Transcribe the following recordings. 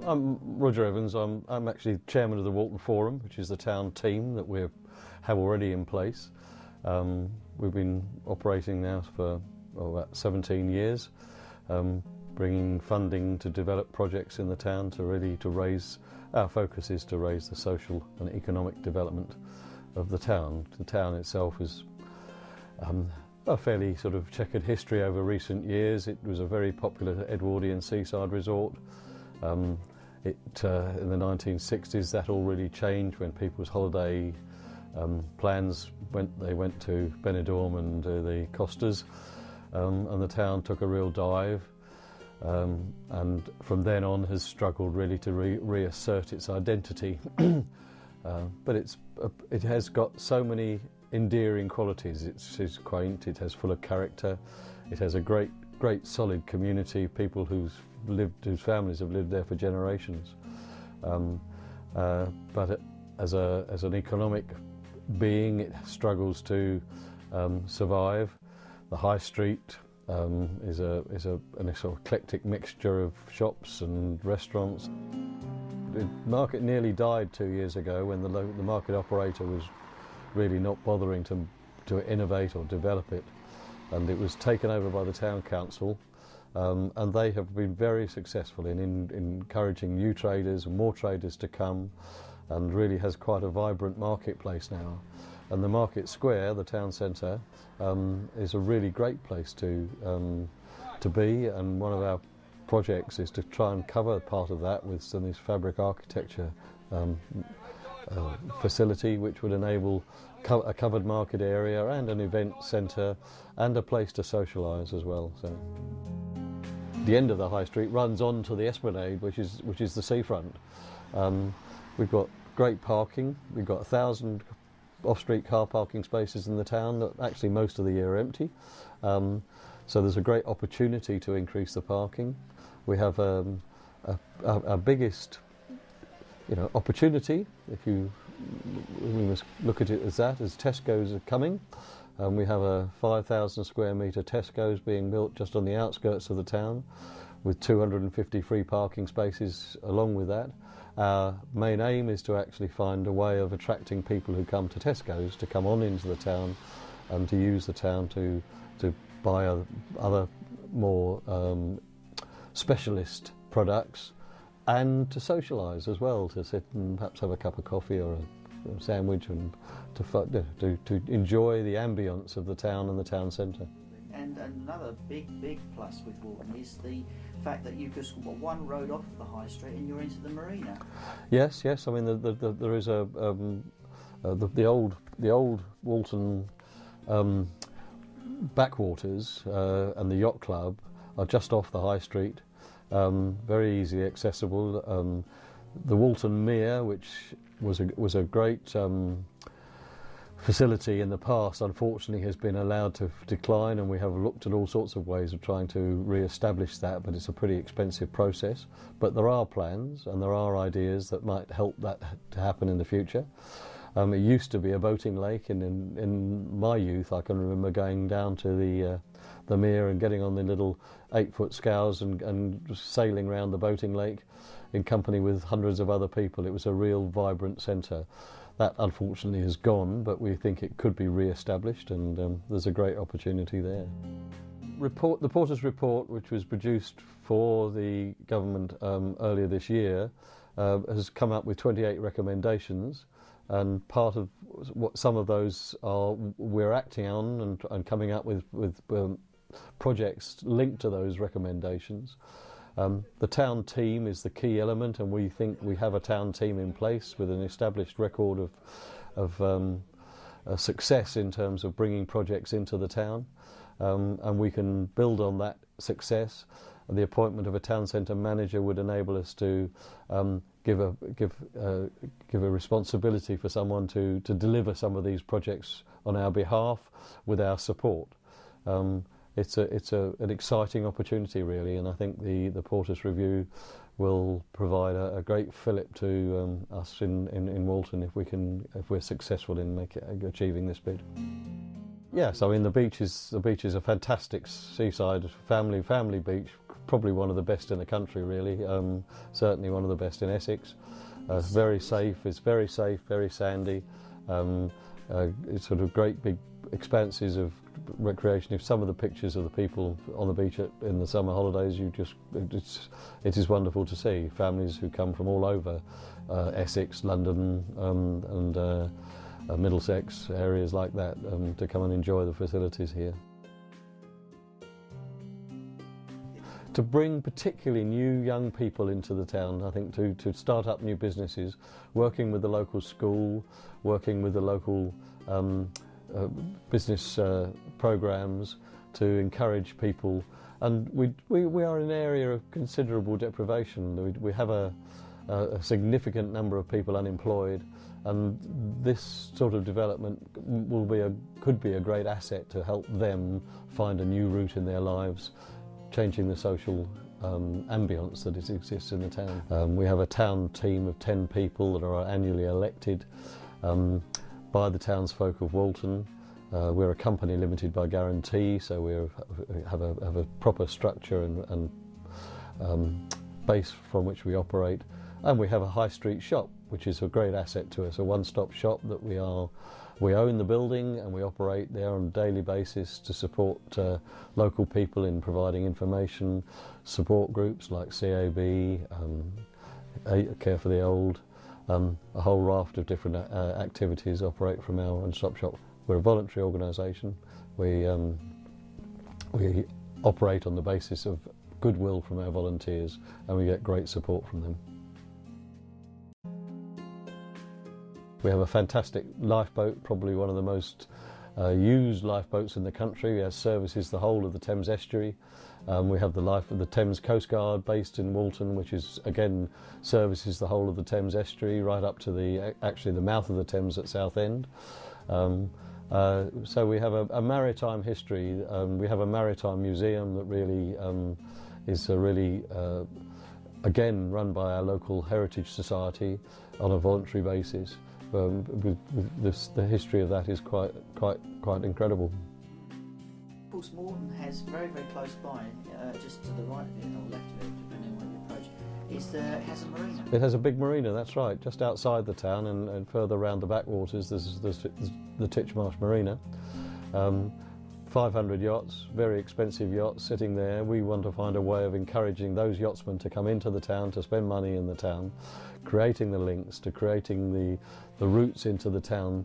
I'm Roger Evans. I'm actually chairman of the Walton Forum, which is the town team that we have already in place. We've been operating now for about 17 years, bringing funding to develop projects in the town to raise. Our focus is to raise the social and economic development of the town. The town itself is a fairly sort of checkered history over recent years. It was a very popular Edwardian seaside resort. In the 1960s, that all really changed when people's holiday plans went to Benidorm and the Costas, and the town took a real dive. And from then on has struggled really to reassert its identity. But it has got so many endearing qualities. It's quaint, it has full of character, it has a great solid community, people whose families have lived there for generations. But as an economic being, it struggles to survive. The high street is a sort of eclectic mixture of shops and restaurants. The market nearly died 2 years ago when the market operator was really not bothering to innovate or develop it, and it was taken over by the town council, and they have been very successful in encouraging new traders and more traders to come, and really has quite a vibrant marketplace now. And the market square, the town centre, is a really great place to be, and one of our projects is to try and cover part of that with some of this fabric architecture facility, which would enable a covered market area and an event centre and a place to socialise as well. So the end of the high street runs on to the Esplanade, which is the seafront. We've got great parking. We've got 1,000 off-street car parking spaces in the town that actually most of the year are empty. So there's a great opportunity to increase the parking. We have our biggest opportunity, we must look at it as that, as Tesco's are coming. We have a 5,000 square metre Tesco's being built just on the outskirts of the town, with 250 free parking spaces along with that. Our main aim is to actually find a way of attracting people who come to Tesco's to come on into the town and to use the town to buy other more specialist products, and to socialise as well, to sit and perhaps have a cup of coffee or a sandwich and to enjoy the ambience of the town and the town centre. And another big plus with Walton is the fact that you've just got one road off the high street and you're into the marina. Yes. I mean, there is the old Walton backwaters and the yacht club are just off the high street. Very easily accessible. The Walton Mere, which was a great facility in the past, unfortunately has been allowed to decline, and we have looked at all sorts of ways of trying to re-establish that, but it's a pretty expensive process. But there are plans and there are ideas that might help that to happen in the future. It used to be a boating lake, and in my youth I can remember going down to the mere and getting on the little 8-foot scows and sailing around the boating lake in company with hundreds of other people. It was a real vibrant centre. That unfortunately has gone, but we think it could be re-established, and there's a great opportunity there. The Portas report, which was produced for the government earlier this year, has come up with 28 recommendations, and part of what some of those are we're acting on and coming up with projects linked to those recommendations. The town team is the key element, and we think we have a town team in place with an established record of success in terms of bringing projects into the town, and we can build on that success. And the appointment of a town centre manager would enable us to give a responsibility for someone to deliver some of these projects on our behalf with our support. It's an exciting opportunity, really, and I think the Portas Review will provide a great fillip to us in Walton if we're successful in achieving this bid. Yes, I mean the beach is a fantastic seaside family beach, probably one of the best in the country really. Certainly one of the best in Essex. Very safe. It's very safe, very sandy. It's sort of great big expanses of recreation. If some of the pictures of the people on the beach in the summer holidays, it is wonderful to see families who come from all over Essex, London, and Middlesex, areas like that, to come and enjoy the facilities here. To bring particularly new young people into the town, I think to start up new businesses, working with the local school, working with the local business programs to encourage people. And we are in an area of considerable deprivation. We have a significant number of people unemployed, and this sort of development could be a great asset to help them find a new route in their lives, changing the social ambience that exists in the town. We have a town team of 10 people that are annually elected by the townsfolk of Walton. We're a company limited by guarantee, so we have a proper structure and base from which we operate. And we have a high street shop, which is a great asset to us, a one-stop shop that we own the building and we operate there on a daily basis to support local people in providing information, support groups like CAB, Care for the Old, a whole raft of different activities operate from our one-stop shop. We're a voluntary organisation. We operate on the basis of goodwill from our volunteers, and we get great support from them. We have a fantastic lifeboat, probably one of the most used lifeboats in the country. It services the whole of the Thames estuary. We have the Thames Coast Guard based in Walton, which is again services the whole of the Thames estuary right up to actually the mouth of the Thames at Southend. So we have a maritime history. We have a maritime museum that really is again run by our local Heritage Society on a voluntary basis. The history of that is quite incredible. Portas Walton has very close by, just to the right of it or left of it, depending on where you approach, it has a marina. It has a big marina, that's right, just outside the town and further around the backwaters. There's the Titchmarsh Marina. 500 yachts, very expensive yachts sitting there. We want to find a way of encouraging those yachtsmen to come into the town, to spend money in the town, creating the links, to creating the routes into the town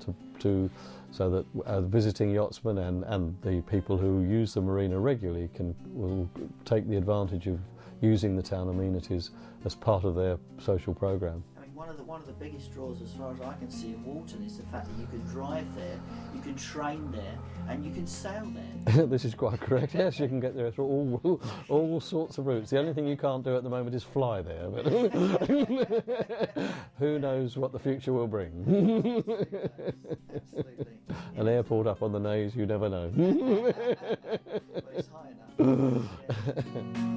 so that visiting yachtsmen and the people who use the marina regularly will take the advantage of using the town amenities as part of their social programme. One of the biggest draws, as far as I can see, of Walton is the fact that you can drive there, you can train there, and you can sail there. This is quite correct. Yes, you can get there through all sorts of routes. The only thing you can't do at the moment is fly there. But who knows what the future will bring? Absolutely. An airport up on the Naze, you never know. Well, it's high enough. Yeah.